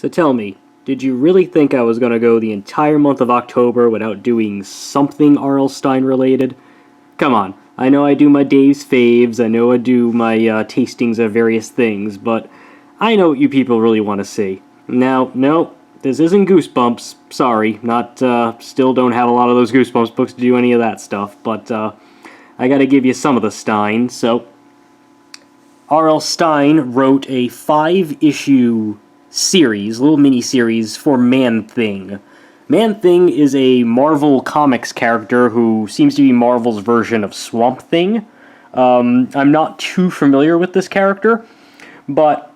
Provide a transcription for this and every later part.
So tell me, did you really think I was going to go the entire month of October without doing something R.L. Stine related? Come on, I know I do my Dave's Faves, I know I do my tastings of various things, but I know what you people really want to see. Now, no, this isn't Goosebumps, sorry, still don't have a lot of those Goosebumps books to do any of that stuff, but I gotta give you some of the Stine, so... R.L. Stine wrote a 5-issue series, little mini-series, for Man-Thing. Man-Thing is a Marvel Comics character who seems to be Marvel's version of Swamp Thing. I'm not too familiar with this character, but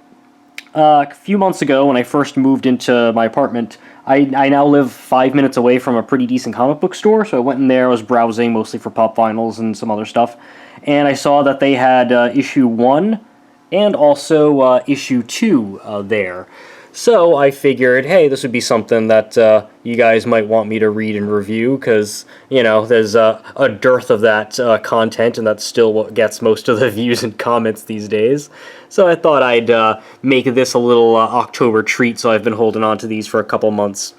a few months ago when I first moved into my apartment, I now live 5 minutes away from a pretty decent comic book store, so I went in there, I was browsing mostly for pop vinyls and some other stuff, and I saw that they had issue 1 and also issue 2 there. So I figured, hey, this would be something that you guys might want me to read and review, because, you know, there's a dearth of that content, and that's still what gets most of the views and comments these days. So I thought I'd make this a little October treat, so I've been holding on to these for a couple months.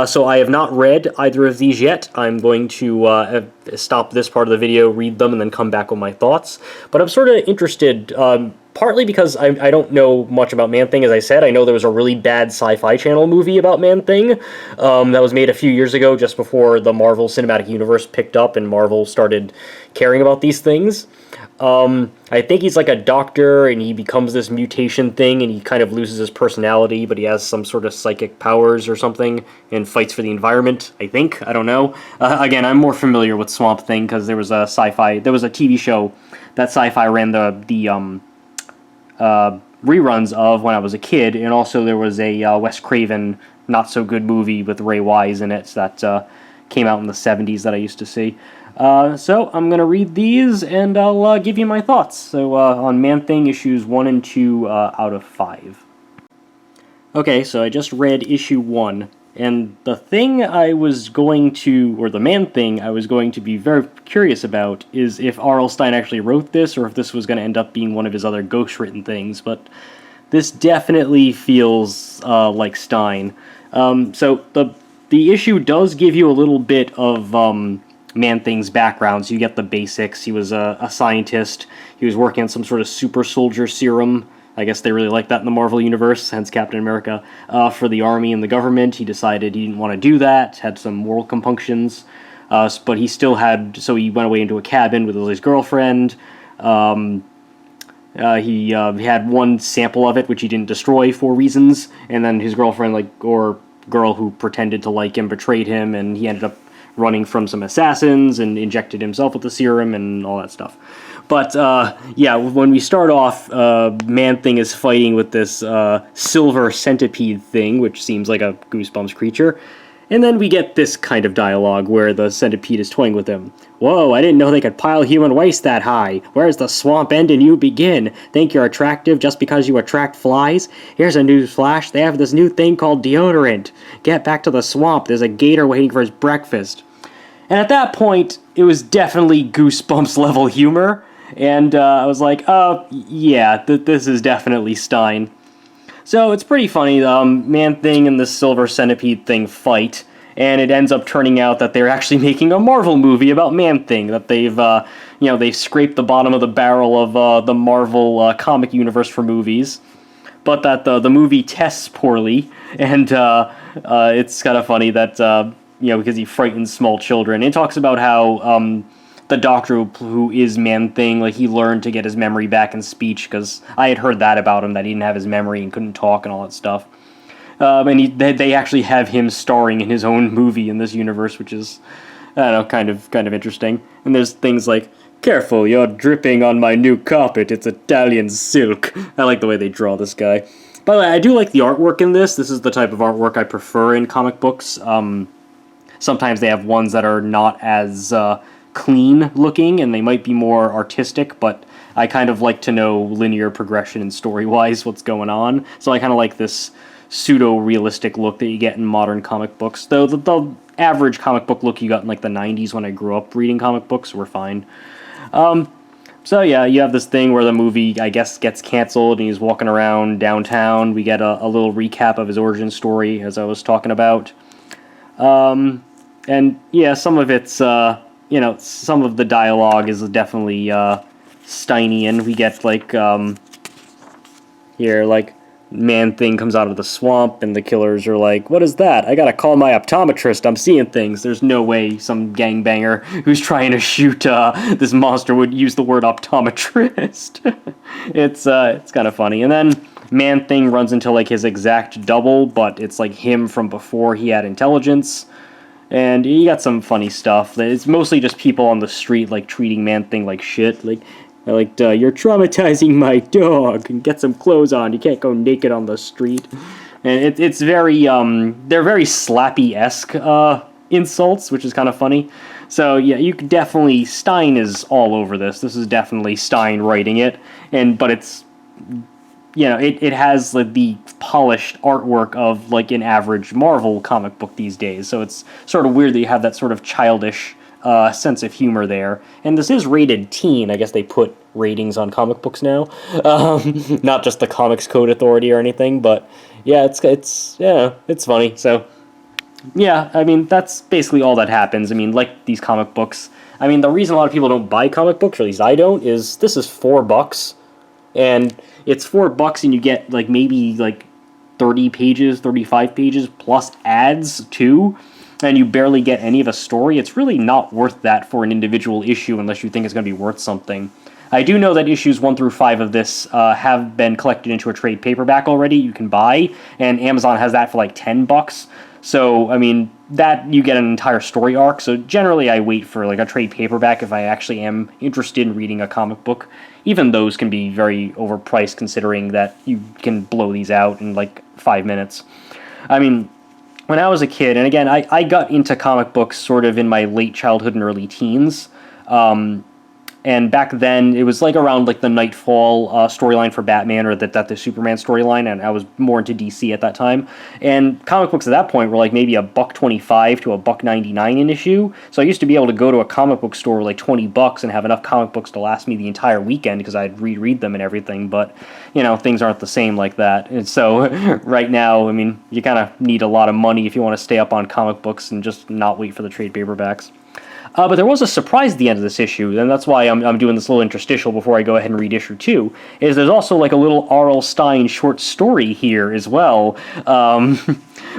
So I have not read either of these yet. I'm going to stop this part of the video, read them, and then come back with my thoughts. But I'm sort of interested, partly because I don't know much about Man-Thing, as I said. I know there was a really bad Sci-Fi Channel movie about Man-Thing that was made a few years ago, just before the Marvel Cinematic Universe picked up and Marvel started caring about these things. I think he's like a doctor, and he becomes this mutation thing, and he kind of loses his personality, but he has some sort of psychic powers or something, and fights for the environment, I think. I don't know. Again, I'm more familiar with Swamp Thing, because there was a TV show that Sci-Fi ran the reruns of when I was a kid, and also there was a Wes Craven not-so-good movie with Ray Wise in it that came out in the 70s that I used to see. So I'm going to read these, and I'll give you my thoughts. So on Man-Thing, issues 1 and 2 out of 5. Okay, so I just read issue 1, and the thing I was going to, or the Man-Thing I was going to be very curious about is if R.L. Stine actually wrote this, or if this was going to end up being one of his other ghost-written things, but this definitely feels like Stine. So the issue does give you a little bit of Man-Thing's background, so you get the basics. He was a scientist. He was working on some sort of super soldier serum. I guess they really like that in the Marvel Universe, hence Captain America, for the army and the government. He decided he didn't want to do that, had some moral compunctions, but he still had, so he went away into a cabin with his girlfriend. He had one sample of it, which he didn't destroy for reasons, and then his girlfriend, or girl who pretended to like him, betrayed him, and he ended up running from some assassins and injected himself with the serum and all that stuff. But, yeah, when we start off, Man-Thing is fighting with this silver centipede thing, which seems like a Goosebumps creature. And then we get this kind of dialogue where the centipede is toying with him. Whoa, I didn't know they could pile human waste that high. Where's the swamp end and you begin? Think you're attractive just because you attract flies? Here's a news flash. They have this new thing called deodorant. Get back to the swamp. There's a gator waiting for his breakfast. And at that point, it was definitely Goosebumps level humor. And I was like, yeah, this is definitely Stine. So it's pretty funny. Man-Thing and the silver centipede thing fight, and it ends up turning out that they're actually making a Marvel movie about Man-Thing, that they've scraped the bottom of the barrel of the Marvel comic universe for movies, but that the movie tests poorly, and it's kind of funny that, because he frightens small children. It talks about how the doctor who is Man-Thing, he learned to get his memory back in speech, because I had heard that about him, that he didn't have his memory and couldn't talk and all that stuff. And they actually have him starring in his own movie in this universe, which is, I don't know, kind of interesting. And there's things like, careful, you're dripping on my new carpet, it's Italian silk. I like the way they draw this guy. By the way, I do like the artwork in this. This is the type of artwork I prefer in comic books. Sometimes they have ones that are not as clean looking, and they might be more artistic, but I kind of like to know linear progression and story-wise what's going on, so I kind of like this pseudo-realistic look that you get in modern comic books, though the average comic book look you got in the 90s when I grew up reading comic books were fine. So yeah, you have this thing where the movie, I guess, gets canceled and he's walking around downtown. We get a little recap of his origin story, as I was talking about. And yeah, some of it's, some of the dialogue is definitely Steinian. We get, like, here, like, Man-Thing comes out of the swamp, and the killers are like, what is that? I gotta call my optometrist, I'm seeing things. There's no way some gangbanger who's trying to shoot this monster would use the word optometrist. It's kind of funny. And then Man-Thing runs into, like, his exact double, but it's, like, him from before he had intelligence. And you got some funny stuff. It's mostly just people on the street, like, treating Man-Thing like shit. Like, you're traumatizing my dog, and get some clothes on. You can't go naked on the street. And it's very, they're very Slappy-esque insults, which is kind of funny. So, yeah, you could definitely, Stine is all over this. This is definitely Stine writing it, but it's, it has, like, the polished artwork of, like, an average Marvel comic book these days. So it's sort of weird that you have that sort of childish sense of humor there. And this is rated teen. I guess they put ratings on comic books now. Not just the Comics Code Authority or anything, but yeah, it's funny. So yeah, I mean, that's basically all that happens. I mean, like these comic books, I mean, the reason a lot of people don't buy comic books, or at least I don't, is this is $4, and it's $4 and you get like maybe like 30 pages, 35 pages plus ads too, and you barely get any of a story. It's really not worth that for an individual issue unless you think it's going to be worth something. I do know that issues 1 through 5 of this have been collected into a trade paperback already. You can buy, and Amazon has that for like $10. So, I mean, that you get an entire story arc. So generally I wait for like a trade paperback if I actually am interested in reading a comic book. Even those can be very overpriced considering that you can blow these out in like 5 minutes. I mean, when I was a kid, and again, I got into comic books sort of in my late childhood and early teens. And back then, it was like around like the Nightfall storyline for Batman, or the Superman storyline, and I was more into DC at that time. And comic books at that point were like maybe $1.25 to $1.99 an issue. So I used to be able to go to a comic book store like $20 and have enough comic books to last me the entire weekend because I'd reread them and everything. But things aren't the same like that. And so right now, I mean, you kind of need a lot of money if you want to stay up on comic books and just not wait for the trade paperbacks. But there was a surprise at the end of this issue, and that's why I'm doing this little interstitial before I go ahead and read issue 2, is there's also like a little R.L. Stine short story here as well,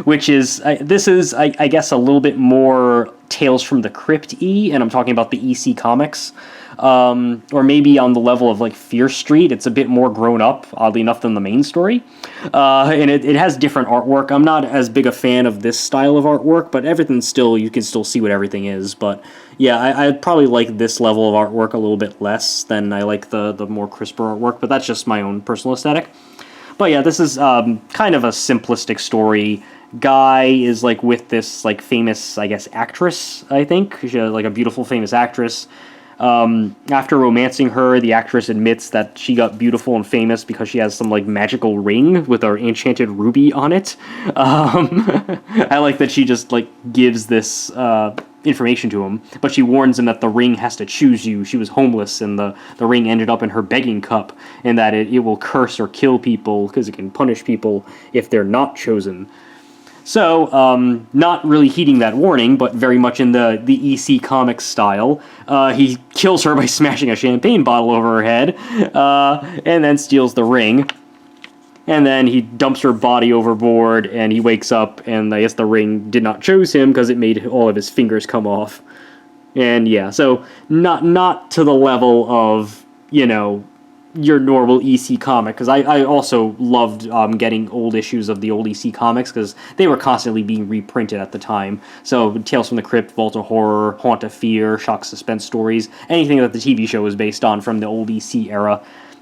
which is, this is, I guess, a little bit more Tales from the Crypt-y, and I'm talking about the EC Comics. Or maybe on the level of like Fear Street, it's a bit more grown up, oddly enough, than the main story. And it has different artwork. I'm not as big a fan of this style of artwork, but everything's still, you can still see what everything is. But yeah, I'd probably like this level of artwork a little bit less than I like the more crisper artwork, but that's just my own personal aesthetic. But yeah, this is kind of a simplistic story. Guy is like with this like famous, I guess, actress, I think. She's like a beautiful famous actress. After romancing her, the actress admits that she got beautiful and famous because she has some like magical ring with her enchanted ruby on it. I like that she just like gives this information to him, but she warns him that the ring has to choose you. She was homeless and the ring ended up in her begging cup, and that it will curse or kill people because it can punish people if they're not chosen. So, not really heeding that warning, but very much in the EC Comics style, he kills her by smashing a champagne bottle over her head, and then steals the ring. And then he dumps her body overboard, and he wakes up, and I guess the ring did not choose him because it made all of his fingers come off. And yeah, so not to the level of, your normal EC comic, because I also loved getting old issues of the old EC comics, because they were constantly being reprinted at the time. So Tales from the Crypt, Vault of Horror, Haunt of Fear, Shock Suspense stories, anything that the TV show was based on from the old EC era.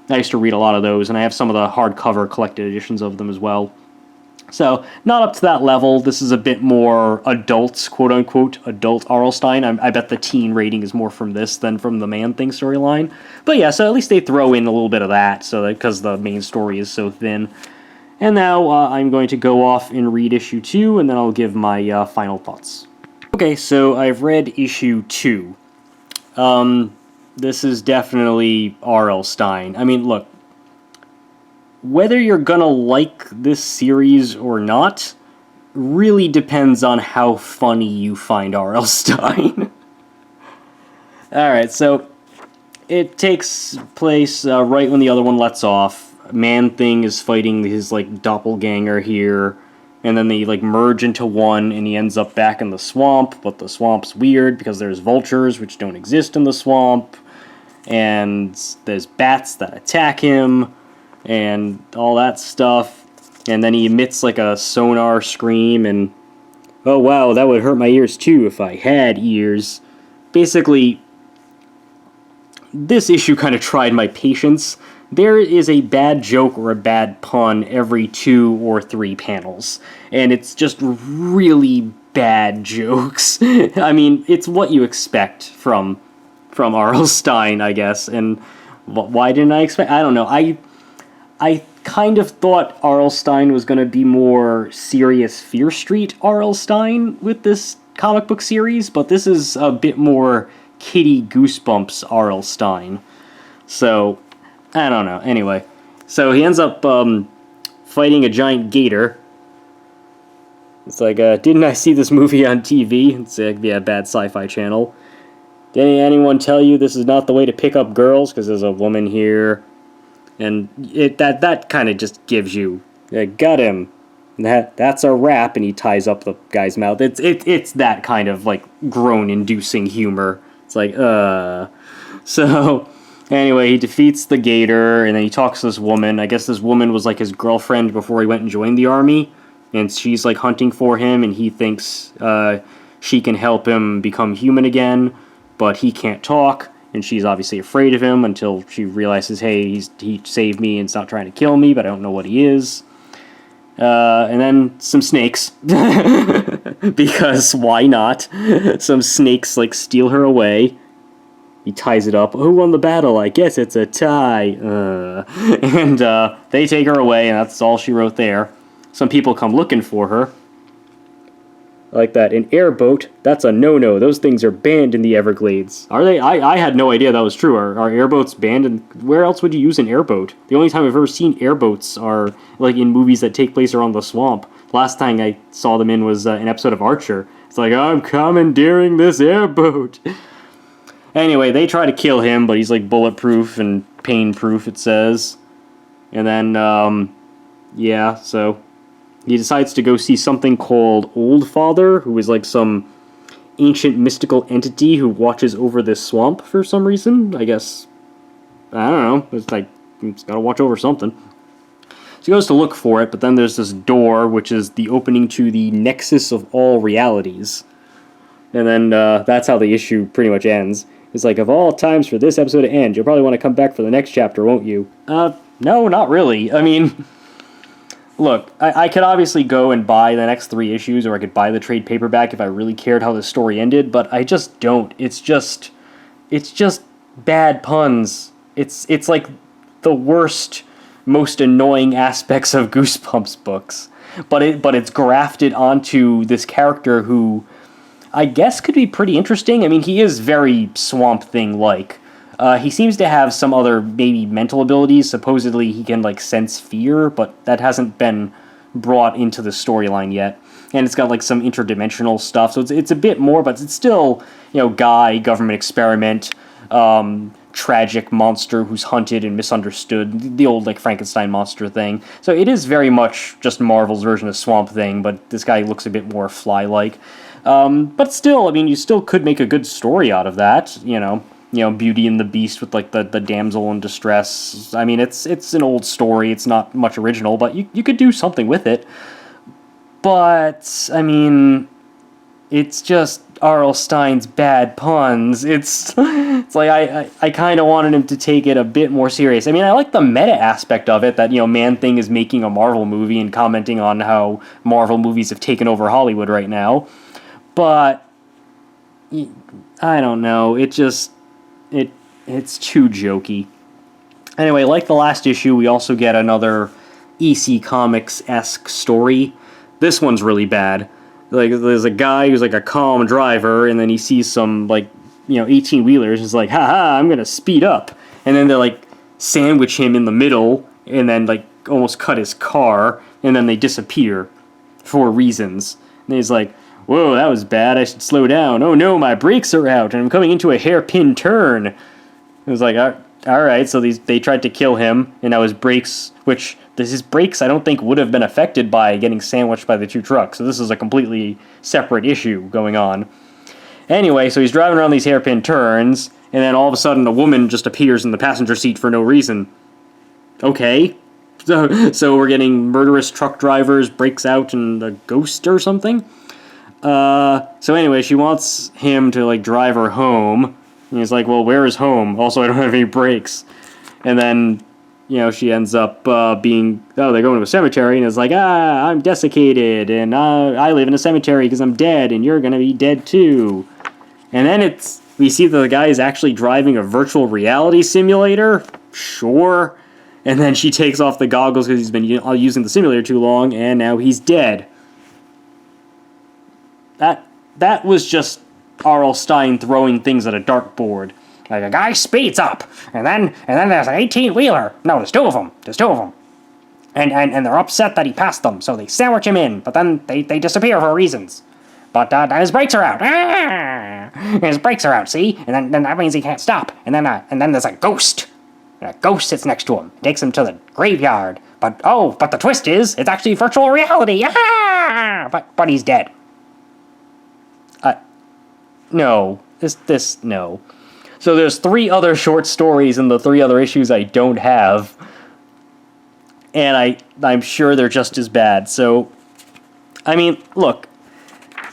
I used to read a lot of those, and I have some of the hardcover collected editions of them as well. So, not up to that level. This is a bit more adult, quote-unquote, adult R.L. Stine. I bet the teen rating is more from this than from the Man-Thing storyline. But yeah, so at least they throw in a little bit of that, so because the main story is so thin. And now I'm going to go off and read issue 2, and then I'll give my final thoughts. Okay, so I've read issue 2. this is definitely R.L. Stine. I mean, look, whether you're gonna like this series or not really depends on how funny you find R.L. Stine. Alright, so it takes place right when the other one lets off. Man-Thing is fighting his, like, doppelganger here, and then they, like, merge into one, and he ends up back in the swamp, but the swamp's weird because there's vultures, which don't exist in the swamp, and there's bats that attack him, and all that stuff. And then he emits like a sonar scream, and oh wow, that would hurt my ears too if I had ears. Basically, this issue kind of tried my patience. There is a bad joke or a bad pun every 2 or 3 panels, and it's just really bad jokes. I mean, it's what you expect from R.L. Stine, I guess, and why didn't I expect? I don't know. I kind of thought R.L. Stine was going to be more serious Fear Street R.L. Stine with this comic book series, but this is a bit more kiddie Goosebumps R.L. Stine. So, I don't know. Anyway, so he ends up fighting a giant gator. It's like, didn't I see this movie on TV? It's like, yeah, bad sci-fi channel. Did anyone tell you this is not the way to pick up girls? Because there's a woman here. And that kind of just gives you, got him. That's a wrap, and he ties up the guy's mouth. It's that kind of like groan-inducing humor. It's like, So anyway, he defeats the gator, and then he talks to this woman. I guess this woman was like his girlfriend before he went and joined the army, and she's like hunting for him, and he thinks she can help him become human again, but he can't talk. And she's obviously afraid of him until she realizes, hey, he saved me and is not trying to kill me, but I don't know what he is. And then some snakes. Because why not? Some snakes, like, steal her away. He ties it up. Who won the battle? I guess it's a tie. And they take her away, and that's all she wrote there. Some people come looking for her. Like that. An airboat, that's a no-no. Those things are banned in the Everglades. Are they? I had no idea that was true. Are airboats banned? And where else would you use an airboat? The only time I've ever seen airboats are like in movies that take place around the swamp. Last time I saw them in was an episode of Archer. It's like, I'm commandeering this airboat. Anyway, they try to kill him, but he's like bulletproof and pain-proof, it says. And then, yeah, so he decides to go see something called Old Father, who is like some ancient mystical entity who watches over this swamp for some reason. I guess, I don't know, it's like, he's gotta watch over something. So he goes to look for it, but then there's this door, which is the opening to the nexus of all realities. And then that's how the issue pretty much ends. It's like, of all times for this episode to end, you'll probably want to come back for the next chapter, won't you? No, not really. I mean, look, I could obviously go and buy the next 3 issues, or I could buy the trade paperback if I really cared how the story ended, but I just don't. It's just bad puns. It's like the worst, most annoying aspects of Goosebumps books. But it's grafted onto this character who I guess could be pretty interesting. I mean, he is very Swamp Thing-like. He seems to have some other, maybe, mental abilities. Supposedly he can, like, sense fear, but that hasn't been brought into the storyline yet. And it's got, like, some interdimensional stuff, so it's a bit more, but it's still, you know, guy, government experiment, tragic monster who's hunted and misunderstood, the old, like, Frankenstein monster thing. So it is very much just Marvel's version of Swamp Thing, but this guy looks a bit more fly-like. But still, I mean, you still could make a good story out of that, you know, Beauty and the Beast with, like, the damsel in distress. I mean, it's an old story, it's not much original, but you could do something with it. But, I mean, it's just R.L. Stine's bad puns. It's like, I kind of wanted him to take it a bit more serious. I mean, I like the meta aspect of it, that, you know, Man-Thing is making a Marvel movie and commenting on how Marvel movies have taken over Hollywood right now. But I don't know. It's too jokey. Anyway, like the last issue, we also get another EC Comics-esque story. This one's really bad. Like, there's a guy who's like a calm driver, and then he sees some, like, 18-wheelers is like, haha, I'm gonna speed up. And then they like sandwich him in the middle and then like almost cut his car, and then they disappear for reasons. And he's like, whoa, that was bad, I should slow down. Oh no, my brakes are out and I'm coming into a hairpin turn. It was like, alright, so they tried to kill him, and now his brakes, his brakes I don't think would have been affected by getting sandwiched by the two trucks, so this is a completely separate issue going on. Anyway, so he's driving around these hairpin turns, and then all of a sudden a woman just appears in the passenger seat for no reason. Okay. So we're getting murderous truck drivers, breaks out, and a ghost or something? So anyway, she wants him to, like, drive her home. And he's like, well, where is home? Also, I don't have any brakes. And then, she ends up they're going to a cemetery, and it's like, I'm desiccated, and I live in a cemetery because I'm dead, and you're going to be dead too. And then we see that the guy is actually driving a virtual reality simulator. Sure. And then she takes off the goggles because he's been using the simulator too long, and now he's dead. That was just R.L. Stine throwing things at a dartboard. Like, a guy speeds up, and then there's an 18-wheeler. No, there's two of them. And they're upset that he passed them, so they sandwich him in, but then they disappear for reasons. But his brakes are out. His brakes are out, see? And then that means he can't stop. And then there's a ghost. And a ghost sits next to him, takes him to the graveyard. But the twist is, it's actually virtual reality. But he's dead. No. No. So there's 3 other short stories in the 3 other issues I don't have. And I'm sure they're just as bad. So, I mean, look.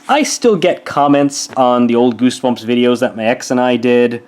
I still get comments on the old Goosebumps videos that my ex and I did.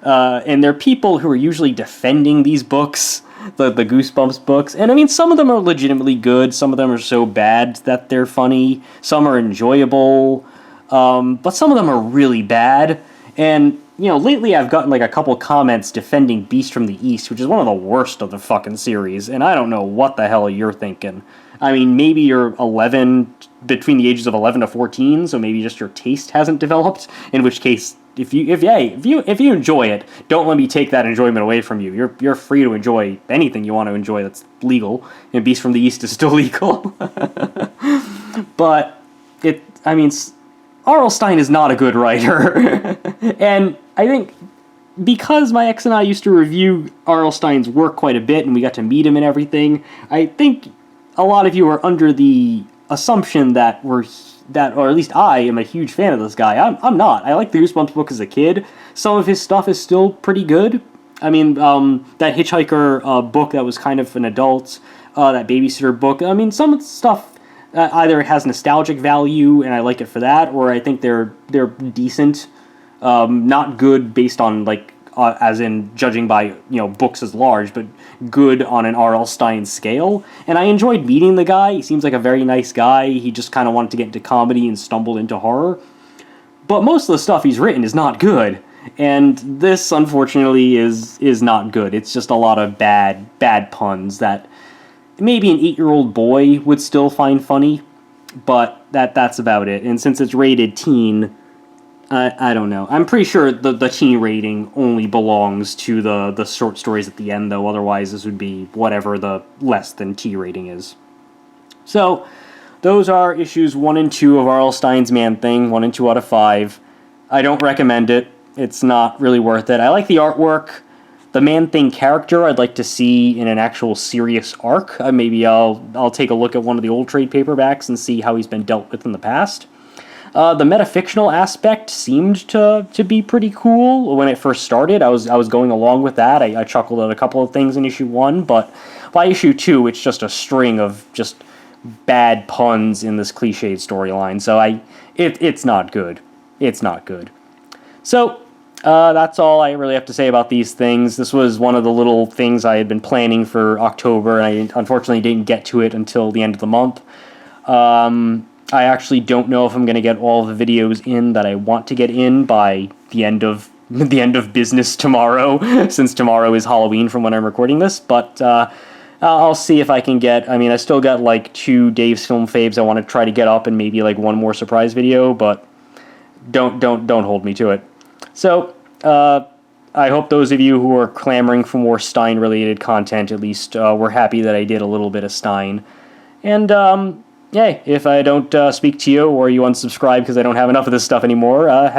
And there are people who are usually defending these books, the Goosebumps books. And I mean, some of them are legitimately good. Some of them are so bad that they're funny. Some are enjoyable. But some of them are really bad. And, lately I've gotten like a couple comments defending Beast from the East, which is one of the worst of the fucking series. And I don't know what the hell you're thinking. I mean, maybe you're 11, between the ages of 11 to 14, so maybe just your taste hasn't developed. In which case, if you enjoy it, don't let me take that enjoyment away from you. You're free to enjoy anything you want to enjoy that's legal, and Beast from the East is still legal. But R.L. Stine is not a good writer, and I think because my ex and I used to review R.L. Stine's work quite a bit, and we got to meet him and everything, I think a lot of you are under the assumption that or at least I am a huge fan of this guy. I'm not. I like the Goosebumps book as a kid. Some of his stuff is still pretty good. I mean, that Hitchhiker book that was kind of an adult, that Babysitter book. I mean, some of the stuff either has nostalgic value and I like it for that, or I think they're decent. Not good based on like as in judging by books as large, but good on an R.L. Stine scale. And I enjoyed meeting the guy. He seems like a very nice guy. He just kind of wanted to get into comedy and stumbled into horror. But most of the stuff he's written is not good. And this, unfortunately, is not good. It's just a lot of bad puns that maybe an 8-year-old boy would still find funny, but that's about it. And since it's rated teen, I don't know. I'm pretty sure the teen rating only belongs to the short stories at the end, though. Otherwise, this would be whatever the less than T rating is. So, those are issues 1 and 2 of R.L. Stine's Man-Thing, 1 and 2 out of 5. I don't recommend it. It's not really worth it. I like the artwork. The Man-Thing character I'd like to see in an actual serious arc. Maybe I'll take a look at one of the old trade paperbacks and see how he's been dealt with in the past. The metafictional aspect seemed to be pretty cool when it first started. I was going along with that. I chuckled at a couple of things in issue 1, but by issue 2, it's just a string of just bad puns in this cliched storyline. So it's not good. It's not good. So that's all I really have to say about these things. This was one of the little things I had been planning for October, and I unfortunately didn't get to it until the end of the month. I actually don't know if I'm going to get all the videos in that I want to get in by the end of business tomorrow, since tomorrow is Halloween from when I'm recording this, but I'll see if I can get. I mean, I still got like 2 Dave's Film Faves I want to try to get up, and maybe like 1 more surprise video, but don't hold me to it. So, I hope those of you who are clamoring for more Stine-related content at least were happy that I did a little bit of Stine. And, hey, if I don't speak to you or you unsubscribe because I don't have enough of this stuff anymore, happy